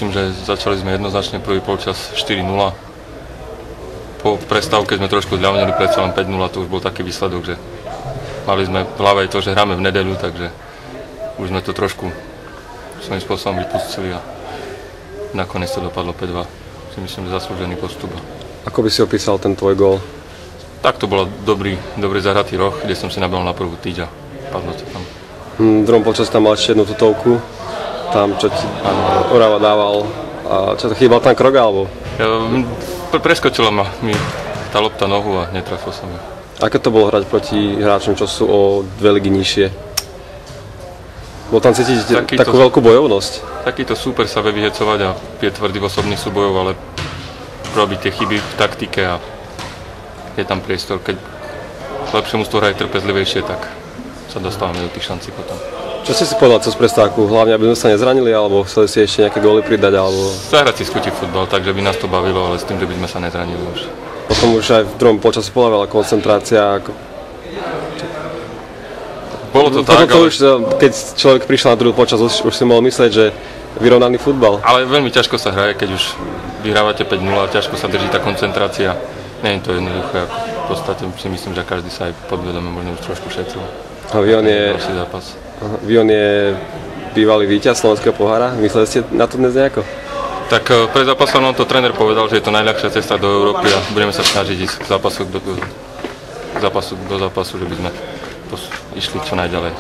myslím, že začali sme jednoznačne prvý polčas 4-0. Po prestávke sme trošku zľavnili, predsa len 5-0, to už bol taký výsledok, že mali sme v hlave aj to, že hráme v nedeľu, takže už sme to trošku svojím spôsobom vypustili a nakoniec to dopadlo 5-2. Si myslím, že zaslúžený postup. Ako by si opísal ten tvoj gól? Tak to bol dobrý zahratý roh, kde som si nabehol na prvú týď a padlo to tam. V druhom polčase tam mal ešte jednu tutovku, tam čo ti Orava dával. A čo to chýbal tam krok alebo? Preskočila mi tá lopta nohu a netrafil som ju. Aké to bolo hrať proti hráčom, čo sú o 2 ligy nižšie? Bolo tam cítiť takú veľkú bojovnosť? Takýto súper sa vie vyhecovať a je tvrdý v osobných súbojov, ale robí tie chyby v taktike a je tam priestor. Keď lepšie mužstvo hraje trpezlivejšie, tak sa dostávame do tých šancí potom. Čo si povedal cez prestávku? Hlavne, aby sme sa nezranili, alebo chceli si ešte nejaké góly pridať, alebo... Zahrať si skúti futbal, takže by nás to bavilo, ale s tým, že by sme sa nezranili už. Potom už aj v druhom polčase bola veľa koncentrácia. Bolo to tak, ale... Už, keď človek prišiel na druhý počas, už si mohol myslieť, že vyrovnaný futbal. Ale veľmi ťažko sa hraje, keď už vyhrávate 5-0, ťažko sa drží tá koncentrácia. Nie je to jednoduché, v podstate si myslím, že každý sa aj podvedome možno už trošku šetril. A Vion je bývalý víťaz Slovenského pohára, mysleli ste na to dnes nejako? Tak pred zápasom nám to tréner povedal, že je to najľahšia cesta do Európy a budeme sa snažiť ísť do zápasu, že by sme išli čo najďalej.